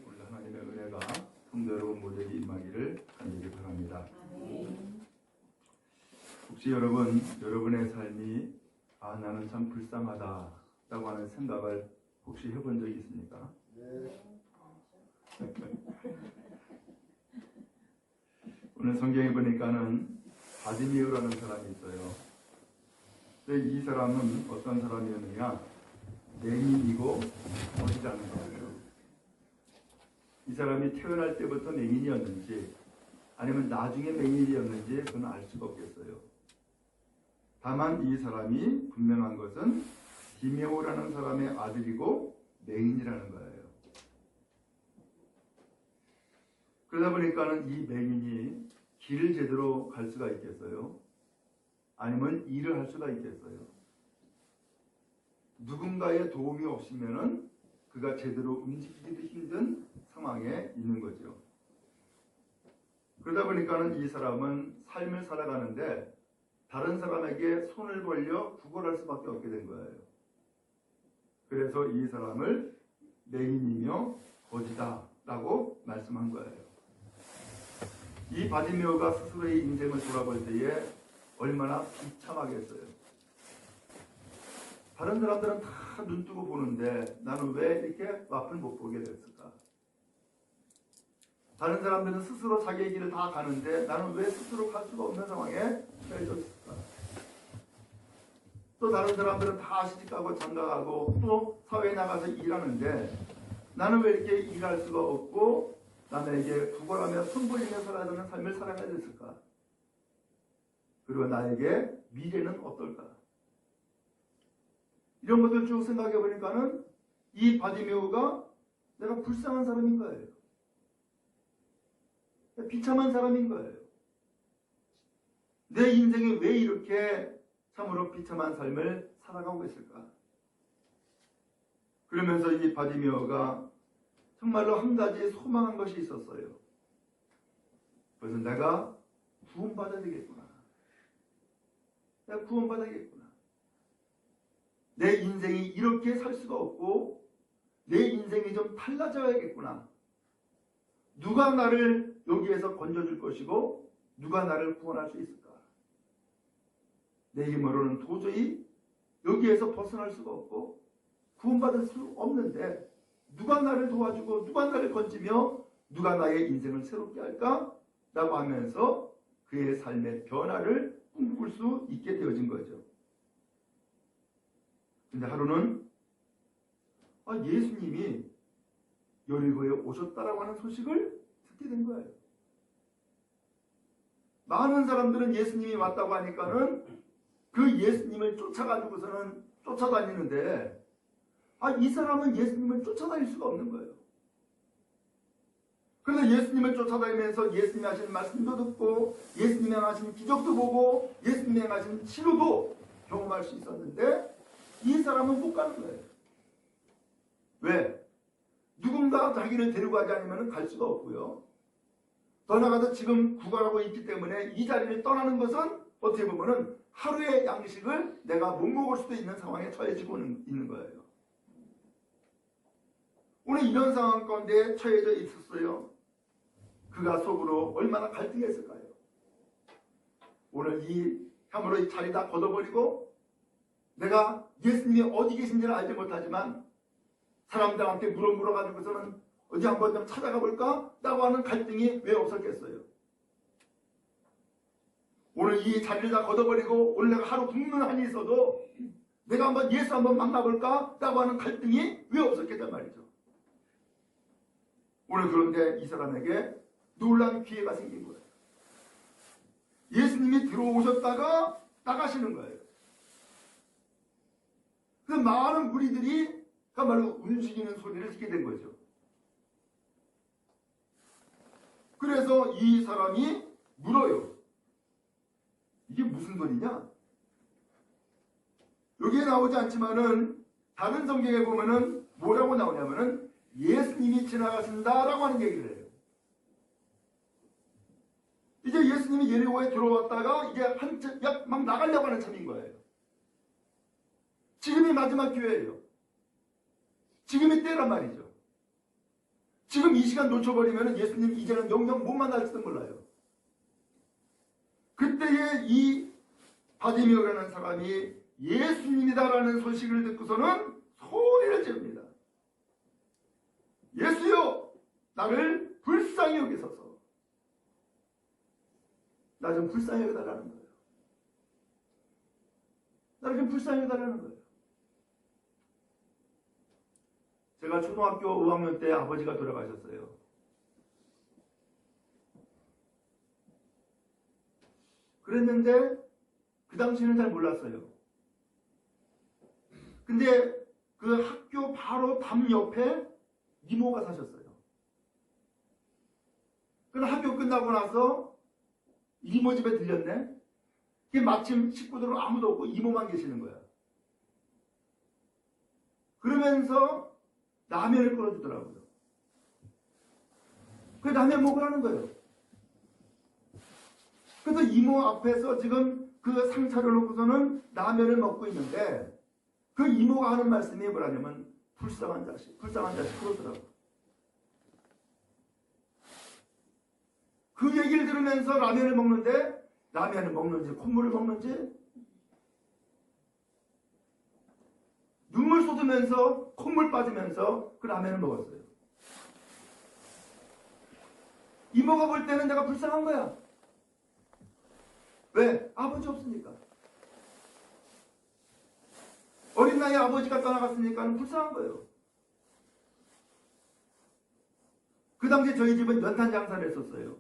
오늘 하나님의 은혜가 성도 여러분 모두에게 임하기를 간절히 바랍니다. 혹시 여러분의 삶이 나는 참 불쌍하다 라고 하는 생각을 혹시 해본 적이 있습니까? 네. 오늘 성경에 보니까는 바디메오라는 사람이 있어요. 근데 이 사람은 어떤 사람이었느냐? 맹인이고 거지지 않은 거예요. 이 사람이 태어날 때부터 맹인이었는지 아니면 나중에 맹인이었는지 그건 알 수가 없겠어요. 다만 이 사람이 분명한 것은 디메오라는 사람의 아들이고 맹인이라는 거예요. 그러다 보니까는 이 맹인이 길을 제대로 갈 수가 있겠어요? 아니면 일을 할 수가 있겠어요? 누군가의 도움이 없으면은 그가 제대로 움직이기도 힘든 상황에 있는 거죠. 그러다 보니까는 이 사람은 삶을 살아가는데 다른 사람에게 손을 벌려 구걸할 수밖에 없게 된 거예요. 그래서 이 사람을 맹인이며 거지다라고 말씀한 거예요. 이 바디메오가 스스로의 인생을 돌아볼 때에 얼마나 비참하겠어요. 다른 사람들은 다 눈 뜨고 보는데 나는 왜 이렇게 앞을 못 보게 됐을까? 다른 사람들은 스스로 자기의 길을 다 가는데 나는 왜 스스로 갈 수가 없는 상황에 처해졌을까? 또 다른 사람들은 다 시집가고 장가가고 또 사회에 나가서 일하는데 나는 왜 이렇게 일할 수가 없고 남에게 구걸하며 손 벌리며 살아야 되는 삶을 살아가야 됐을까? 그리고 나에게 미래는 어떨까? 이런 것들 쭉 생각해 보니까는 이 바디메오가 내가 불쌍한 사람인 거예요. 비참한 사람인 거예요. 내 인생이 왜 이렇게 참으로 비참한 삶을 살아가고 있을까? 그러면서 이 바디메오가 정말로 한 가지 소망한 것이 있었어요. 그래서 내가 구원받아야 되겠구나. 내가 구원받아야겠구나. 내 인생이 이렇게 살 수가 없고 내 인생이 좀 달라져야겠구나. 누가 나를 여기에서 건져줄 것이고 누가 나를 구원할 수 있을까? 내 힘으로는 도저히 여기에서 벗어날 수가 없고 구원받을 수 없는데 누가 나를 도와주고 누가 나를 건지며 누가 나의 인생을 새롭게 할까? 라고 하면서 그의 삶의 변화를 꿈꿀 수 있게 되어진 거죠. 근데 하루는 예수님이 여리고에 오셨다라고 하는 소식을 듣게 된 거예요. 많은 사람들은 예수님이 왔다고 하니까는 그 예수님을 쫓아가지고서는 쫓아다니는데 이 사람은 예수님을 쫓아다닐 수가 없는 거예요. 그래서 예수님을 쫓아다니면서 예수님이 하시는 말씀도 듣고 예수님이 하시는 기적도 보고 예수님이 하시는 치료도 경험할 수 있었는데 이 사람은 못 가는 거예요. 왜? 누군가 자기를 데리고 가지 않으면 갈 수가 없고요. 더 나아가서 지금 구걸하고 있기 때문에 이 자리를 떠나는 것은 어떻게 보면은 하루의 양식을 내가 못 먹을 수도 있는 상황에 처해지고 있는 거예요. 오늘 이런 상황 가운데 처해져 있었어요. 그가 속으로 얼마나 갈등했을까요? 오늘 참으로 이 자리 다 걷어버리고 내가 예수님이 어디 계신지를 알지 못하지만 사람들한테 물어가지고서는 어디 한번 좀 찾아가 볼까? 라고 하는 갈등이 왜 없었겠어요? 오늘 이 자리를 다 걷어버리고 오늘 내가 하루 굶는 한이 있어도 내가 한번 예수 한번 만나볼까? 라고 하는 갈등이 왜 없었겠단 말이죠. 오늘 그런데 이 사람에게 놀라운 기회가 생긴 거예요. 예수님이 들어오셨다가 나가시는 거예요. 그래서 많은 무리들이 그야말로 움직이는 소리를 듣게 된 거죠. 그래서 이 사람이 물어요. 이게 무슨 소리냐? 여기에 나오지 않지만은 다른 성경에 보면은 뭐라고 나오냐면은 예수님이 지나가신다라고 하는 얘기를 해요. 이제 예수님이 예리고에 들어왔다가 이제 막 나가려고 하는 참인 거예요. 마지막 기회예요. 지금이 때란 말이죠. 지금 이 시간 놓쳐버리면 예수님 이제는 영영 못 만날지도 몰라요. 그때에 이 바디메오라는 사람이 예수님이다라는 소식을 듣고서는 소리를 지릅니다. 예수여, 나를 불쌍히 여기소서. 나 좀 불쌍히 여기달라는 거예요. 나를 좀 불쌍히 여기달라는 거예요. 제가 초등학교 5학년 때 아버지가 돌아가셨어요. 그랬는데 그 당시에는 잘 몰랐어요. 근데 그 학교 바로 담 옆에 이모가 사셨어요. 그럼 학교 끝나고 나서 이모 집에 들렸네. 그게 마침 식구들은 아무도 없고 이모만 계시는 거야. 그러면서 라면을 끓여주더라고요. 그 라면 먹으라는 거예요. 그래서 이모 앞에서 지금 그 상차를 놓고서는 라면을 먹고 있는데 그 이모가 하는 말씀이 뭐라냐면 불쌍한 자식 그러더라고요. 그 얘기를 들으면서 라면을 먹는데 라면을 먹는지 콧물을 먹는지 눈물 쏟으면서 콧물 빠지면서 그 라면을 먹었어요. 이모가 볼 때는 내가 불쌍한 거야. 왜? 아버지 없으니까. 어린 나이에 아버지가 떠나갔으니까 불쌍한 거예요. 그 당시에 저희 집은 연탄 장사를 했었어요.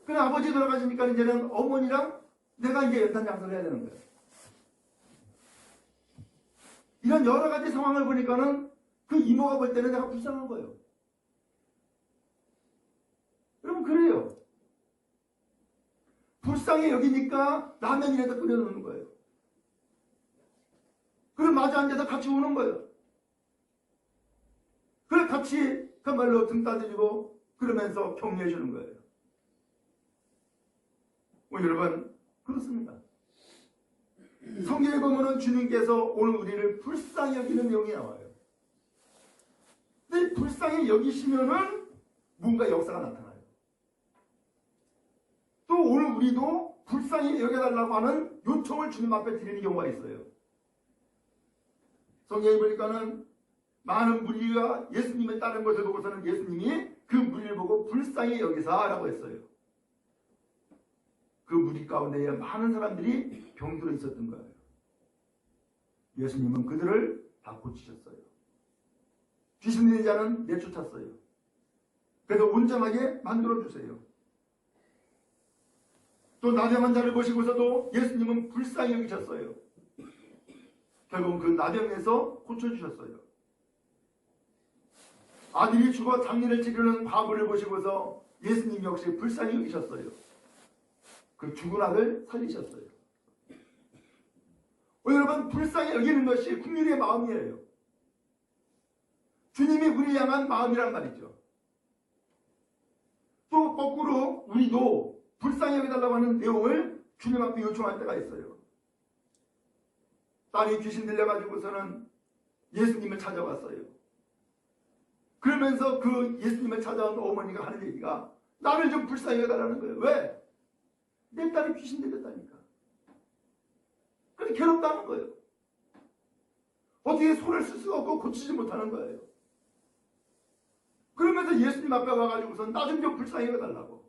그럼 아버지 돌아가시니까 이제는 어머니랑 내가 이제 연탄 장사를 해야 되는 거예요. 이런 여러 가지 상황을 보니까는 그 이모가 볼 때는 내가 불쌍한 거예요. 여러분 그래요. 불쌍히 여기니까 라면이라도 끓여놓는 거예요. 그럼 마주 앉아서 같이 우는 거예요. 그래 같이 그 말로 등 따드리고 그러면서 격려해 주는 거예요. 여러분 그렇습니다. 성경에 보면은 주님께서 오늘 우리를 불쌍히 여기는 내용이 나와요. 근데 불쌍히 여기시면은 뭔가 역사가 나타나요. 또 오늘 우리도 불쌍히 여겨달라고 하는 요청을 주님 앞에 드리는 경우가 있어요. 성경에 보니까는 많은 무리가 예수님을 따른 것을 보고서는 예수님이 그 무리를 보고 불쌍히 여기사라고 했어요. 그 무리 가운데에 많은 사람들이 병들어 있었던 거예요. 예수님은 그들을 다 고치셨어요. 귀신 들린 자는 내쫓았어요. 그래서 온전하게 만들어주세요. 또 나병한 자를 보시고서도 예수님은 불쌍히 여기셨어요. 결국은 그 나병에서 고쳐주셨어요. 아들이 죽어 장례를 치르는 과부를 보시고서 예수님 역시 불쌍히 여기셨어요. 그 죽은 아들 살리셨어요. 여러분 불쌍히 여기는 것이 국민의 마음이에요. 주님이 우리 향한 마음이란 말이죠. 또 거꾸로 우리도 불쌍히 여기달라고 하는 내용을 주님 앞에 요청할 때가 있어요. 딸이 귀신 들려가지고서는 예수님을 찾아왔어요. 그러면서 그 예수님을 찾아온 어머니가 하는 얘기가 나를 좀 불쌍히 여기달라는 거예요. 왜? 내 딸이 귀신 들렸다니까. 그래서 괴롭다는 거예요. 어떻게 손을 쓸 수가 없고 고치지 못하는 거예요. 그러면서 예수님 앞에 와가지고서 나 좀 불쌍히 여겨달라고.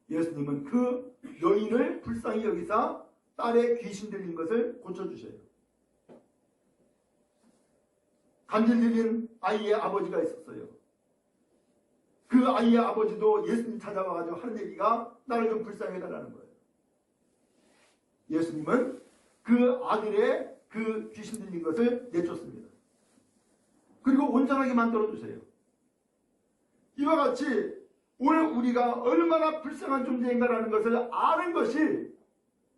예수님은 그 여인을 불쌍히 여기사 딸의 귀신 들린 것을 고쳐주셔요. 간질 들린 아이의 아버지가 있었어요. 그 아이의 아버지도 예수님 찾아와가지고 하는 얘기가 나를 좀 불쌍히 해달라는 거예요. 예수님은 그 아들의 그 귀신 들린 것을 내쫓습니다. 그리고 온전하게 만들어주세요. 이와 같이 오늘 우리가 얼마나 불쌍한 존재인가라는 것을 아는 것이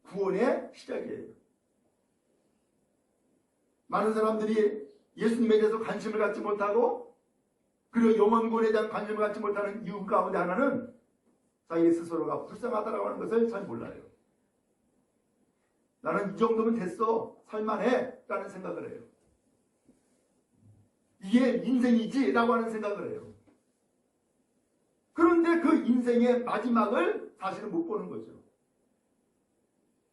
구원의 시작이에요. 많은 사람들이 예수님에 대해서 관심을 갖지 못하고 그리고 영원구원에 대한 관심을 갖지 못하는 이유 가운데 하나는 자기 스스로가 불쌍하다고 하는 것을 잘 몰라요. 나는 이 정도면 됐어. 살만해. 라는 생각을 해요. 이게 인생이지 라고 하는 생각을 해요. 그런데 그 인생의 마지막을 사실은 못 보는 거죠.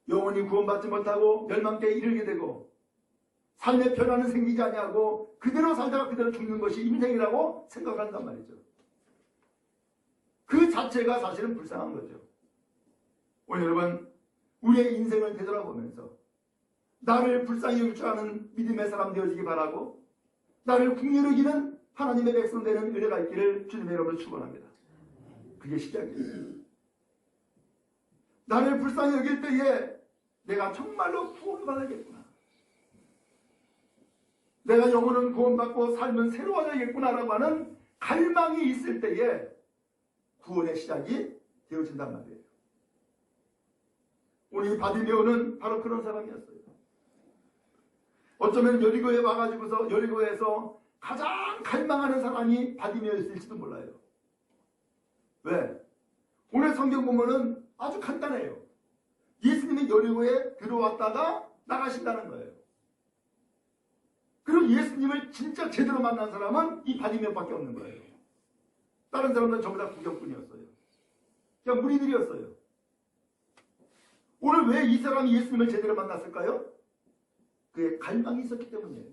영원히 구원받지 못하고 멸망때에 이르게 되고 삶의 변화는 생기지 아니하고 그대로 살다가 그대로 죽는 것이 인생이라고 생각한단 말이죠. 그 자체가 사실은 불쌍한 거죠. 오늘 여러분, 우리의 인생을 되돌아보면서 나를 불쌍히 여길 줄 아는 믿음의 사람 되어지기 바라고, 나를 국리로 여기는 하나님의 백성 되는 은혜가 있기를 주님의 이름으로 축원합니다. 그게 시작이에요. 나를 불쌍히 여길 때에 내가 정말로 구원받아야겠구나, 내가 영혼은 구원받고 삶은 새로워져야겠구나라고 하는 갈망이 있을 때에 구원의 시작이 되어진단 말이에요. 오늘 이 바디메오는 바로 그런 사람이었어요. 어쩌면 여리고에 와가지고서 여리고에서 가장 갈망하는 사람이 바디메오였을지도 몰라요. 왜? 오늘 성경 보면은 아주 간단해요. 예수님이 여리고에 들어왔다가 나가신다는 거예요. 그리고 예수님을 진짜 제대로 만난 사람은 이 바디메오밖에 없는 거예요. 다른 사람들은 전부 다 구경꾼이었어요. 그냥 무리들이었어요. 오늘 왜 이 사람이 예수님을 제대로 만났을까요? 그의 갈망이 있었기 때문이에요.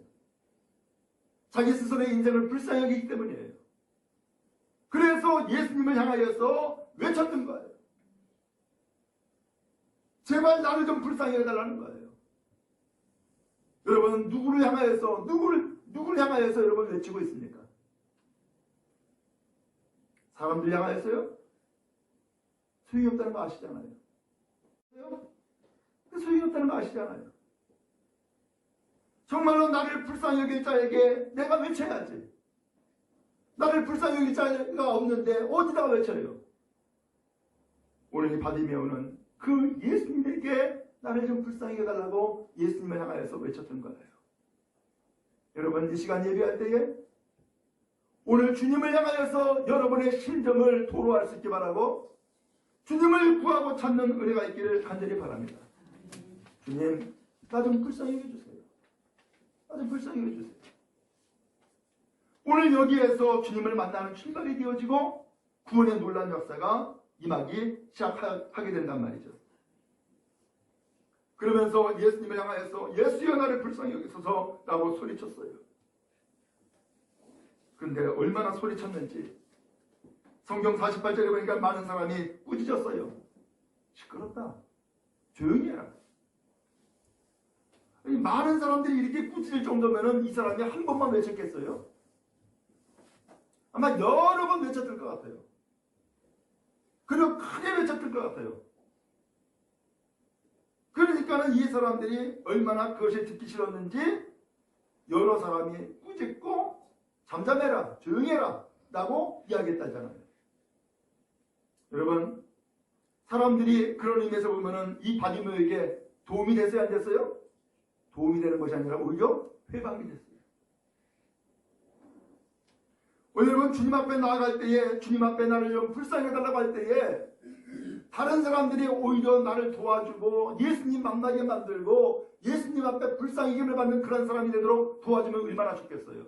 자기 스스로의 인생을 불쌍히 여기기 때문이에요. 그래서 예수님을 향하여서 외쳤던 거예요. 제발 나를 좀 불쌍히 해달라는 거예요. 여러분, 누구를 향하여서 누구를 향하여서 여러분 외치고 있습니까? 사람들 향하여서요? 소용이 없다는 거 아시잖아요. 소용이 없다는 거 아시잖아요. 정말로 나를 불쌍히 여길 자에게 내가 외쳐야지. 나를 불쌍히 여길 자가 없는데 어디다가 외쳐요? 오늘 이 바디메오는 그 예수님에게 나를 좀 불쌍히 해달라고 예수님을 향하여서 외쳤던 거예요. 여러분, 이 시간 예배할 때에 오늘 주님을 향하여서 여러분의 심정을 토로할 수 있게 바라고 주님을 구하고 찾는 은혜가 있기를 간절히 바랍니다. 주님, 나 좀 불쌍히 해주세요. 나 좀 불쌍히 해주세요. 오늘 여기에서 주님을 만나는 출발이 되어지고 구원의 놀라운 역사가 임하기 시작하게 된단 말이죠. 그러면서 예수님을 향하여서 예수여 나를 불쌍히 여기소서 라고 소리쳤어요. 그런데 얼마나 소리쳤는지 성경 48절에 보니까 많은 사람이 꾸짖었어요. 시끄럽다. 조용히 해라. 많은 사람들이 이렇게 꾸짖을 정도면 이 사람이 한 번만 외쳤겠어요? 아마 여러 번 외쳤을 것 같아요. 그리고 크게 외쳤을 것 같아요. 그러니까는 이 사람들이 얼마나 그것이 듣기 싫었는지 여러 사람이 꾸짖고 잠잠해라, 조용히 해라 라고 이야기했다잖아요. 여러분, 사람들이 그런 의미에서 보면은 이 바디메오에게 도움이 됐어요, 안 됐어요? 도움이 되는 것이 아니라 오히려 회방이 됐어요. 오늘 여러분, 주님 앞에 나아갈 때에, 주님 앞에 나를 좀 불쌍히 해달라고 할 때에 다른 사람들이 오히려 나를 도와주고 예수님 만나게 만들고 예수님 앞에 불쌍히 힘을 받는 그런 사람이 되도록 도와주면 얼마나 좋겠어요.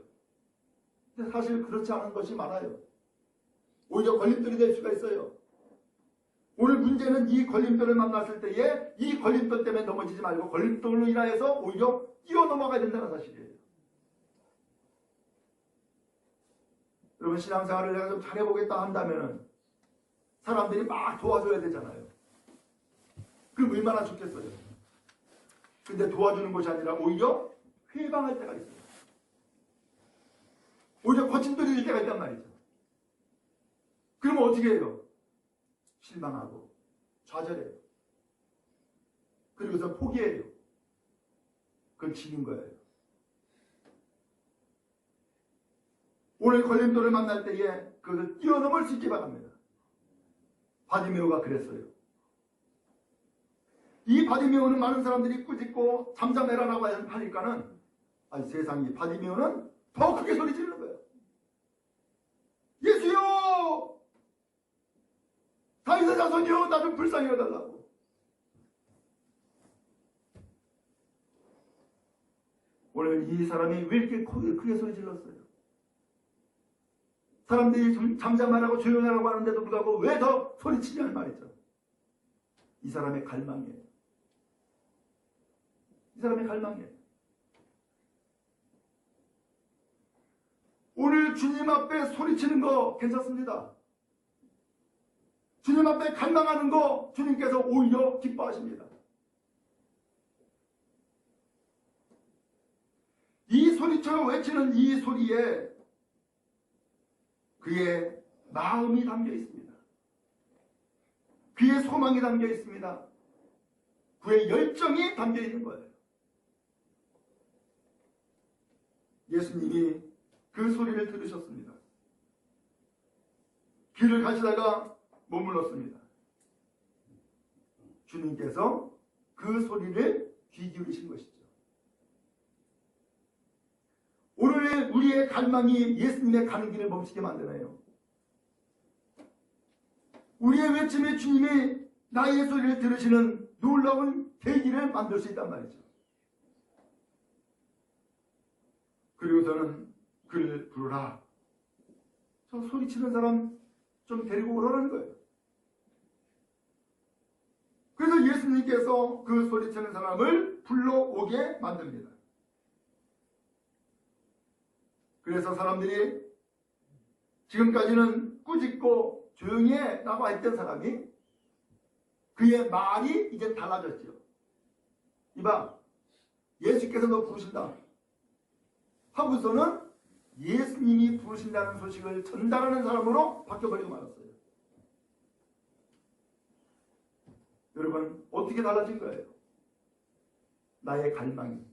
근데 사실 그렇지 않은 것이 많아요. 오히려 걸림돌이 될 수가 있어요. 오늘 문제는 이 걸림돌을 만났을 때에 이 걸림돌 때문에 넘어지지 말고 걸림돌로 인하여서 오히려 뛰어넘어가야 된다는 사실이에요. 여러분, 신앙생활을 내가 좀 잘해보겠다 한다면은 사람들이 막 도와줘야 되잖아요. 그럼 얼마나 좋겠어요. 근데 도와주는 것이 아니라 오히려 회방할 때가 있어요. 오히려 거친 돌이 될 때가 있단 말이죠. 그러면 어떻게 해요? 실망하고 좌절해요. 그리고서 포기해요. 그건 지는 거예요. 오늘 걸림돌을 만날 때에 그것을 뛰어넘을 수 있게 바랍니다. 바디메오가 그랬어요. 이 바디메오는 많은 사람들이 꾸짖고 잠잠해라라고 하니까는 아니 세상에 바디메오는 더 크게 소리 지르는 거예요. 예수요! 다윗의 자손이요! 나 좀 불쌍히 해달라고. 오늘 이 사람이 왜 이렇게 크게 소리 질렀어요? 사람들이 잠잠하라고 조용하라고 하는데도 불구하고 왜 더 소리치냐는 말이죠. 이 사람의 갈망이에요. 이 사람의 갈망이에요. 오늘 주님 앞에 소리치는 거 괜찮습니다. 주님 앞에 갈망하는 거 주님께서 오히려 기뻐하십니다. 이 소리처럼 외치는 이 소리에 그의 마음이 담겨 있습니다. 그의 소망이 담겨 있습니다. 그의 열정이 담겨 있는 거예요. 예수님이 그 소리를 들으셨습니다. 길을 가시다가 머물렀습니다. 주님께서 그 소리를 귀 기울이신 것이죠. 오늘 우리의 갈망이 예수님의 가는 길을 멈추게 만드나요? 우리의 외침에 주님이 나의 소리를 들으시는 놀라운 계기를 만들 수 있단 말이죠. 그리고서는 그를 부르라. 저 소리치는 사람 좀 데리고 오라는 거예요. 그래서 예수님께서 그 소리치는 사람을 불러오게 만듭니다. 그래서 사람들이 지금까지는 꾸짖고 조용히 해라고 했던 사람이 그의 말이 이제 달라졌죠. 이봐, 예수께서 너 부르신다 하고서는 예수님이 부르신다는 소식을 전달하는 사람으로 바뀌어버리고 말았어요. 여러분, 어떻게 달라진 거예요? 나의 갈망이,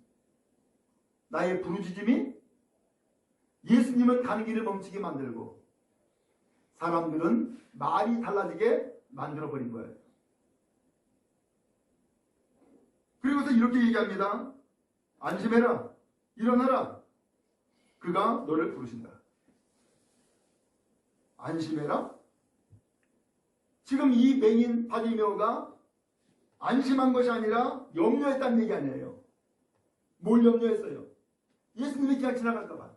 나의 부르짖음이 예수님은 가는 길을 멈추게 만들고 사람들은 말이 달라지게 만들어버린 거예요. 그리고서 이렇게 얘기합니다. 안심해라, 일어나라, 그가 너를 부르신다. 안심해라? 지금 이 맹인 바디메오가 안심한 것이 아니라 염려했다는 얘기 아니에요. 뭘 염려했어요? 예수님이 그냥 지나갈까봐,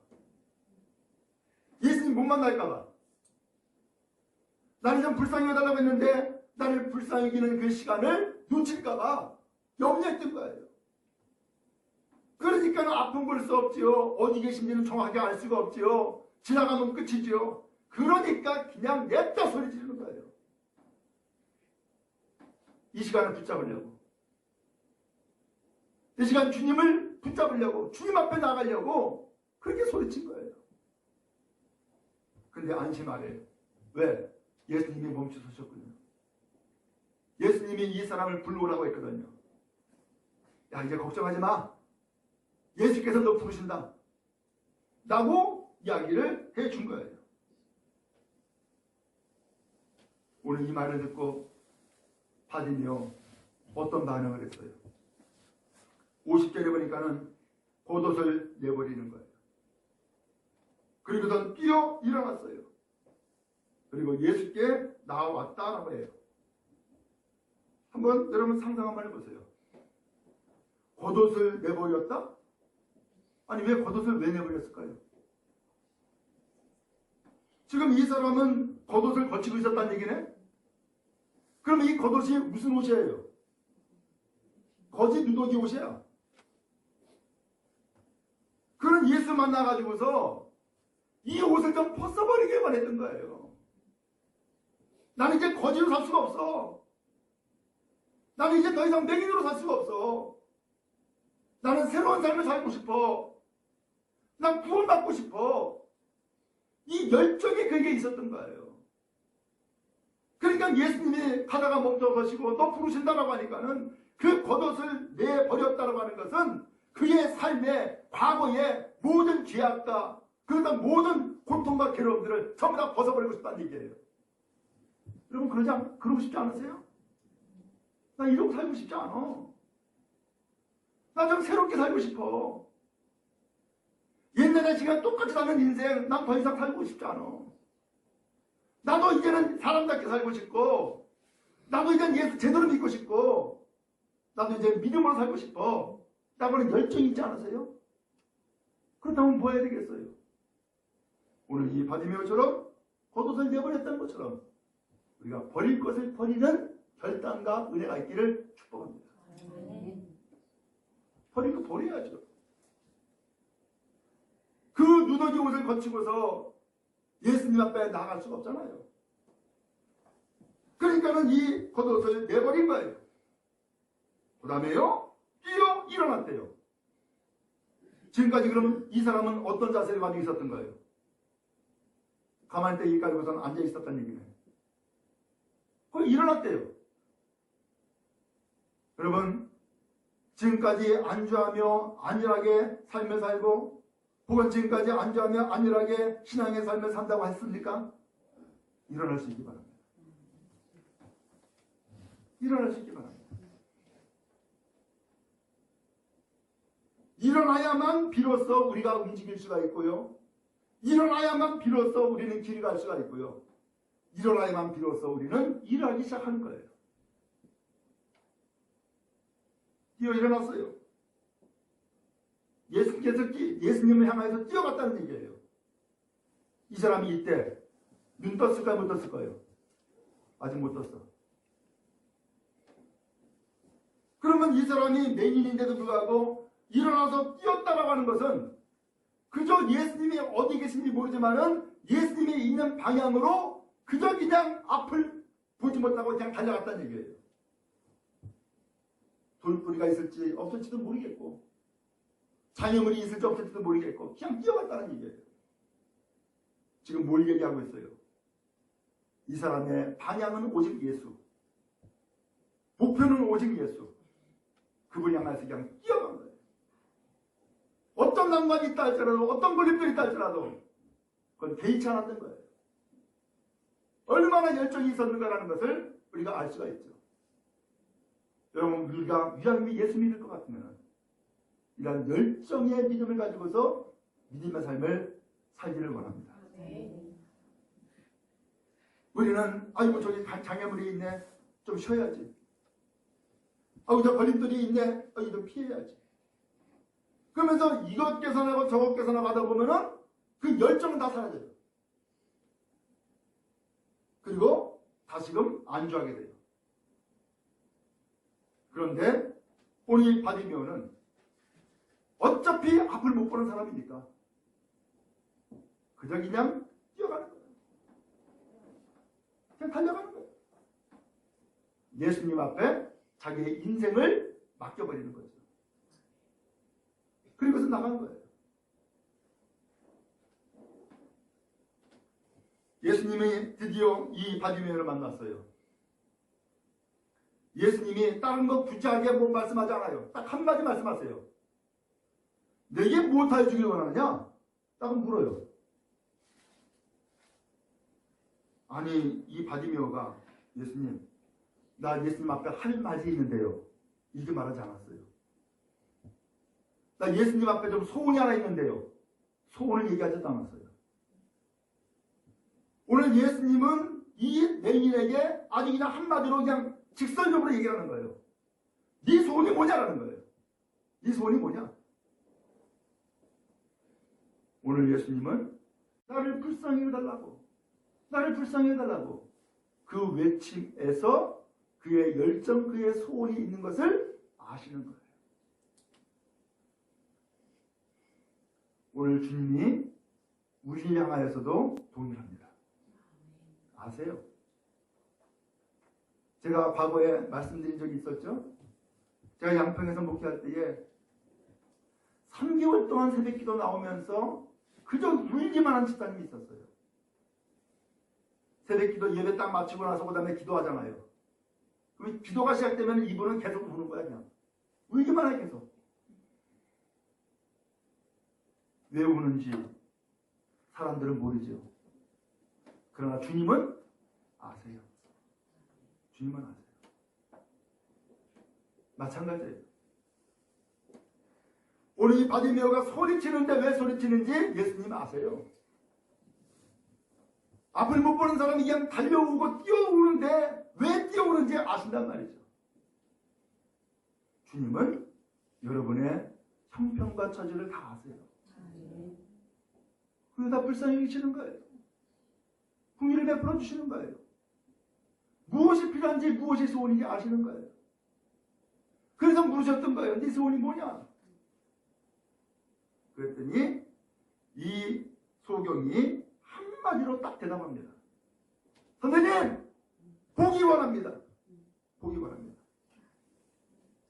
예수님 못 만날까봐, 나를 좀 불쌍히 해달라고 했는데 나를 불쌍히 여기는 그 시간을 놓칠까봐 염려했던 거예요. 그러니까 아픈 볼 수 없지요. 어디 계신지는 정확하게 알 수가 없지요. 지나가면 끝이지요. 그러니까 그냥 냅다 소리 지르는 거예요. 이 시간을 붙잡으려고, 이 시간 주님을 붙잡으려고, 주님 앞에 나가려고 그렇게 소리친 거예요. 근데 안심하래요. 왜? 예수님이 멈추셨군요. 예수님이 이 사람을 불러오라고 했거든요. 야, 이제 걱정하지 마. 예수께서 너 부르신다 라고 이야기를 해준 거예요. 오늘 이 말을 듣고 바디메오 어떤 반응을 했어요? 50절에 보니까는 겉옷을 내버리는 거예요. 그리고선 뛰어 일어났어요. 그리고 예수께 나왔다라고 해요. 한번 여러분 상상 한번 해보세요. 겉옷을 내버렸다? 아니, 왜 겉옷을 왜 내버렸을까요? 지금 이 사람은 겉옷을 거치고 있었다는 얘기네? 그럼 이 겉옷이 무슨 옷이에요? 거짓 누더기 옷이야. 그런 예수 만나가지고서 이 옷을 좀 벗어버리게만 했던 거예요. 나는 이제 거지로 살 수가 없어. 나는 이제 더 이상 맹인으로 살 수가 없어. 나는 새로운 삶을 살고 싶어. 난 구원받고 싶어. 이 열정이 그에게 있었던 거예요. 그러니까 예수님이 가다가 멈춰서시고 너 부르신다라고 하니까는 그 겉옷을 내버렸다라고 하는 것은 그의 삶의 과거의 모든 죄악과 그러다 모든 고통과 괴로움들을 전부 다 벗어버리고 싶다는 얘기예요. 여러분, 그러고 싶지 않으세요? 나 이러고 살고 싶지 않아. 나 좀 새롭게 살고 싶어. 옛날에 지금 똑같이 사는 인생 난 더 이상 살고 싶지 않아. 나도 이제는 사람답게 살고 싶고, 나도 이제는 예수 제대로 믿고 싶고, 나도 이제 믿음으로 살고 싶어. 라고는 열정이 있지 않으세요? 그렇다면 뭐 해야 되겠어요? 오늘 이 바디메오처럼 겉옷을 내버렸던 것처럼 우리가 버릴 것을 버리는 결단과 은혜가 있기를 축복합니다. 버릴 거 버려야죠. 그 누더기 옷을 거치고서 예수님 앞에 나갈 수가 없잖아요. 그러니까는 이 겉옷을 내버린 거예요. 그 다음에요, 뛰어 일어났대요. 지금까지 그러면 이 사람은 어떤 자세를 가지고 있었던 거예요? 가만히 떼기 깔고선 앉아 있었던 얘기네. 거의 일어났대요. 여러분, 지금까지 안주하며 안일하게 삶을 살고 혹은 지금까지 안주하며 안일하게 신앙의 삶을 산다고 했습니까? 일어날 수 있기 바랍니다. 일어날 수 있기 바랍니다. 일어나야만 비로소 우리가 움직일 수가 있고요. 일어나야만 비로소 우리는 길을 갈 수가 있고요. 일어나야만 비로소 우리는 일하기 시작하는 거예요. 뛰어 일어났어요. 예수님께서 예수님을 향해서 뛰어갔다는 얘기예요. 이 사람이 이때 눈 떴을까요? 못 떴을까요? 아직 못 떴어. 그러면 이 사람이 맹인인데도 불구하고 일어나서 뛰었다라고 하는 것은 그저 예수님이 어디 계신지 모르지만은 예수님이 있는 방향으로 그저 그냥 앞을 보지 못하고 그냥 달려갔다는 얘기예요. 돌뿌리가 있을지 없을지도 모르겠고 장애물이 있을지 없을지도 모르겠고 그냥 뛰어갔다는 얘기예요. 지금 뭘 얘기하고 있어요? 이 사람의 방향은 오직 예수, 목표는 오직 예수. 그분 향해서 그냥 뛰어간 거예요. 어떤 난관이 있다 할지라도 어떤 걸림돌이 있다 할지라도 그건 개의치 않았던 거예요. 얼마나 열정이 있었는가라는 것을 우리가 알 수가 있죠. 여러분, 우리가 위암이 예수 믿을 것 같으면 이런 열정의 믿음을 가지고서 믿음의 삶을 살기를 원합니다. 우리는 아이고 저기 장애물이 있네, 좀 쉬어야지. 아이고 저 걸림돌이 있네, 좀 피해야지. 그러면서 이것 개선하고 저것 개선하고 하다 보면은 그 열정은 다 사라져요. 그리고 다시금 안주하게 돼요. 그런데 오늘 바디메오는 어차피 앞을 못 보는 사람이니까 그저 그냥 뛰어가는 거예요. 그냥 달려가는 거예요. 예수님 앞에 자기의 인생을 맡겨버리는 거죠. 그리고서 나가는 거예요. 예수님이 드디어 이 바디메오를 만났어요. 예수님이 다른 거 구체하게 뭐 말씀하지 않아요. 딱 한마디 말씀하세요. 내게 무엇하여 주길 원하느냐? 딱 물어요. 아니 이 바디메오가 예수님, 나 예수님 앞에 할 말이 있는데요. 이렇게 말하지 않았어요. 나 예수님 앞에 좀 소원이 하나 있는데요. 소원을 얘기하지도 않았어요. 오늘 예수님은 이 맹인에게 아주 그냥 한마디로 그냥 직설적으로 얘기하는 거예요. 네 소원이 뭐냐라는 거예요. 네 소원이 뭐냐? 오늘 예수님은 나를 불쌍히 해달라고, 나를 불쌍히 해달라고 그 외침에서 그의 열정, 그의 소원이 있는 것을 아시는 거예요. 오늘 주님이 우리를 향하여서도 동일합니다. 아세요? 제가 과거에 말씀드린 적이 있었죠? 제가 양평에서 목회할 때에 3개월 동안 새벽기도 나오면서 그저 울기만 한 집사님이 있었어요. 새벽기도 예배 딱 마치고 나서 그 다음에 기도하잖아요. 그럼 기도가 시작되면 이분은 계속 우는 거야. 그냥 울기만 해 계속. 왜 우는지 사람들은 모르죠. 그러나 주님은 아세요. 주님은 아세요. 마찬가지예요. 오늘 이 바디메오가 소리치는데 왜 소리치는지 예수님 아세요. 앞을 못 보는 사람이 그냥 달려오고 뛰어오는데 왜 뛰어오는지 아신단 말이죠. 주님은 여러분의 형편과 처지를 다 아세요. 그러다 불쌍히 여기시는 거예요. 긍휼을 베풀어 주시는 거예요. 무엇이 필요한지 무엇이 소원인지 아시는 거예요. 그래서 물으셨던 거예요. 네 소원이 뭐냐? 그랬더니 이 소경이 한마디로 딱 대답합니다. 선생님! 보기 원합니다. 보기 원합니다.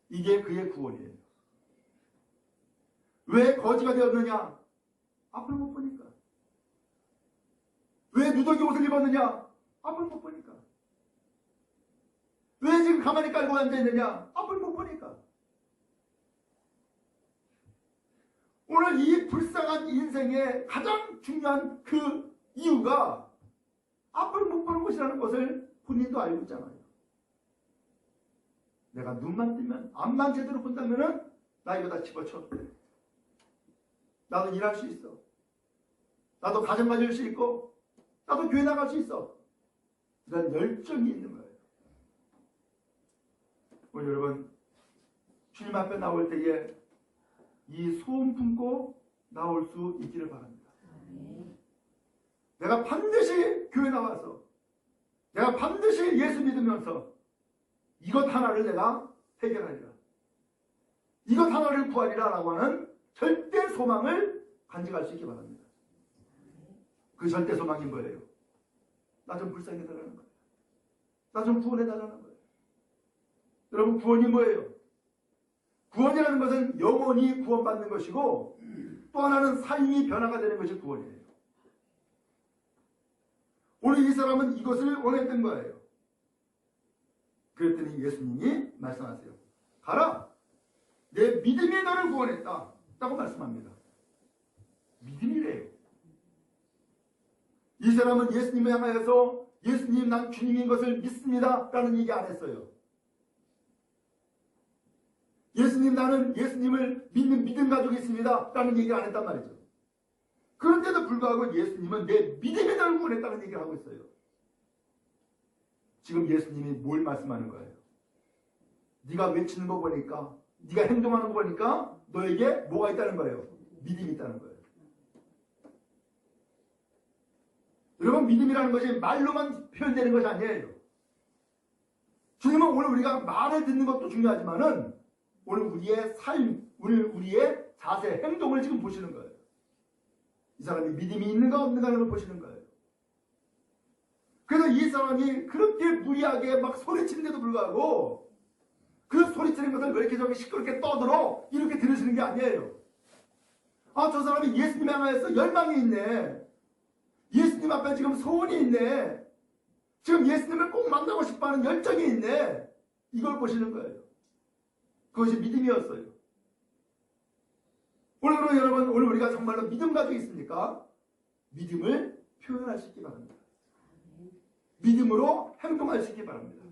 이게 그의 구원이에요. 왜 거지가 되었느냐? 앞을 못 보니까. 왜 누더기 옷을 입었느냐? 앞을 못 보니까. 왜 지금 가만히 깔고 앉아있느냐? 앞을 못 보니까. 오늘 이 불쌍한 인생의 가장 중요한 그 이유가 앞을 못 보는 것이라는 것을 본인도 알고 있잖아요. 내가 눈만 뜨면 앞만 제대로 본다면은 나 이거 다 집어쳐. 나도 일할 수 있어. 나도 가정 가질 수 있고 나도 교회 나갈 수 있어. 이런 열정이 있는 거예요. 오늘 여러분 주님 앞에 나올 때에 이 소원 품고 나올 수 있기를 바랍니다. 내가 반드시 교회 나와서 내가 반드시 예수 믿으면서 이것 하나를 내가 해결하리라. 이것 하나를 구하리라 라고 하는 절대 소망을 간직할 수 있기 바랍니다. 그 절대 소망이 뭐예요? 나 좀 불쌍해달라는 거예요. 나 좀 구원해달라는 거예요. 여러분 구원이 뭐예요? 구원이라는 것은 영원히 구원받는 것이고 또 하나는 삶이 변화가 되는 것이 구원이에요. 오늘 이 사람은 이것을 원했던 거예요. 그랬더니 예수님이 말씀하세요. 가라! 내 믿음이 너를 구원했다. 라고 말씀합니다. 믿음이래요. 이 사람은 예수님을 향하여서 예수님 난 주님인 것을 믿습니다. 라는 얘기 안 했어요. 예수님 나는 예수님을 믿는 믿음 가지고 있습니다. 라는 얘기를 안 했단 말이죠. 그런데도 불구하고 예수님은 내 믿음이 너를 구원했다는 얘기를 하고 있어요. 지금 예수님이 뭘 말씀하는 거예요? 네가 외치는 거 보니까 네가 행동하는 거 보니까 너에게 뭐가 있다는 거예요? 믿음이 있다는 거예요. 여러분 믿음이라는 것이 말로만 표현되는 것이 아니에요. 주님은 오늘 우리가 말을 듣는 것도 중요하지만은 오늘 우리의 삶, 오늘 우리의 자세, 행동을 지금 보시는 거예요. 이 사람이 믿음이 있는가 없는가를 보시는 거예요. 그래서 이 사람이 그렇게 무리하게 막 소리치는데도 불구하고 그 소리치는 것을 왜 이렇게 저기 시끄럽게 떠들어? 이렇게 들으시는 게 아니에요. 아, 저 사람이 예수님 향하여서 열망이 있네. 예수님 앞에 지금 소원이 있네. 지금 예수님을 꼭 만나고 싶어하는 열정이 있네. 이걸 보시는 거예요. 그것이 믿음이었어요. 오늘 그럼 여러분, 오늘 우리가 정말로 믿음 가지고 있습니까? 믿음을 표현할 수 있기 바랍니다. 믿음으로 행동할 수 있기 바랍니다.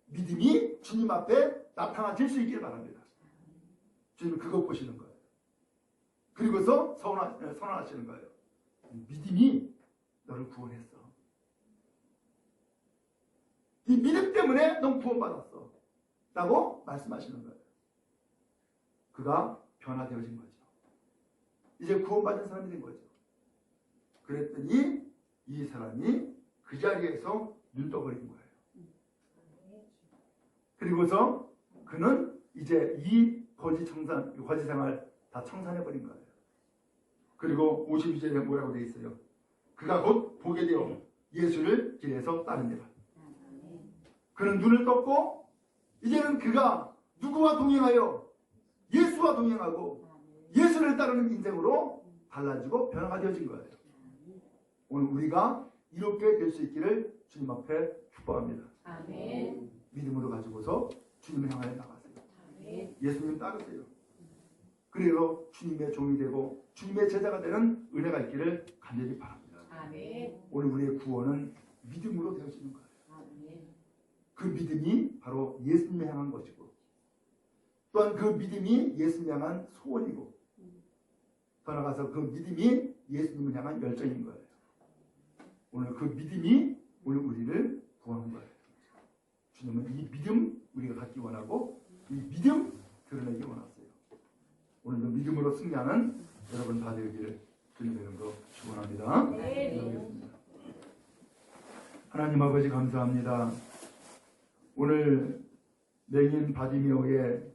믿음이 주님 앞에 나타나질 수 있기를 바랍니다. 주님은 그것 보시는 거예요. 그리고서 선언하시는 거예요. 믿음이 너를 구원했어. 이 믿음 때문에 넌 구원받았어. 라고 말씀하시는 거예요. 그가 변화되어진 거죠. 이제 구원받은 사람이 된 거죠. 그랬더니 이 사람이 그 자리에서 눈 떠버린 거예요. 그리고서 그는 이제 이 거지 생활 다 청산해버린 거예요. 그리고 52절에 뭐라고 되어 있어요? 그가 곧 보게 되어 예수를 길에서 따릅니다. 그는 눈을 떴고 이제는 그가 누구와 동행하여 예수와 동행하고 예수를 따르는 인생으로 달라지고 변화가 되어진 거예요. 오늘 우리가 이렇게 될 수 있기를 주님 앞에 축복합니다. 아멘. 믿음으로 가지고서 주님을 향하여 나가세요. 아멘. 예수님 따르세요. 그리고 주님의 종이 되고 주님의 제자가 되는 은혜가 있기를 간절히 바랍니다. 아멘. 오늘 우리의 구원은 믿음으로 되어지는 거예요. 아멘. 그 믿음이 바로 예수님을 향한 것이고 또한 그 믿음이 예수님을 향한 소원이고 더 나아가서 그 믿음이 예수님을 향한 열정인 거예요. 오늘 그 믿음이 오늘 우리를 구하는 거예요. 주님은 이 믿음 우리가 갖기 원하고 이 믿음 드러내기 원하세요. 오늘도 믿음으로 승리하는 여러분 다 되기를 주님의 이름으로 축원합니다. 네. 기도하겠습니다. 하나님 아버지 감사합니다. 오늘 맹인 바디메오의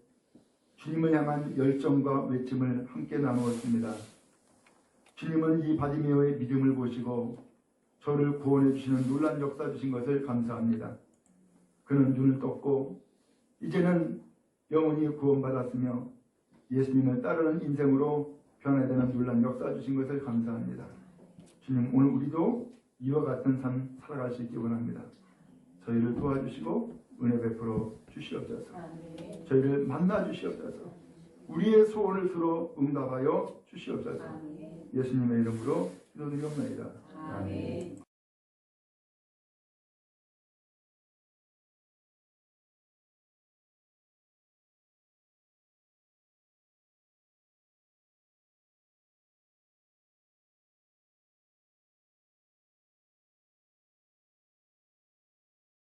주님을 향한 열정과 외침을 함께 나누었습니다. 주님은 이 바디메오의 믿음을 보시고 저를 구원해 주시는 놀란 역사 주신 것을 감사합니다. 그는 눈을 떴고 이제는 영원히 구원받았으며 예수님을 따르는 인생으로 변화되는 놀란 역사 주신 것을 감사합니다. 주님, 오늘 우리도 이와 같은 삶 살아갈 수 있기 원합니다. 저희를 도와주시고 은혜 베풀어 주시옵소서. 저희를 만나 주시옵소서. 우리의 소원을 서로 응답하여 주시옵소서. 예수님의 이름으로 기도드리옵나이다. 아멘.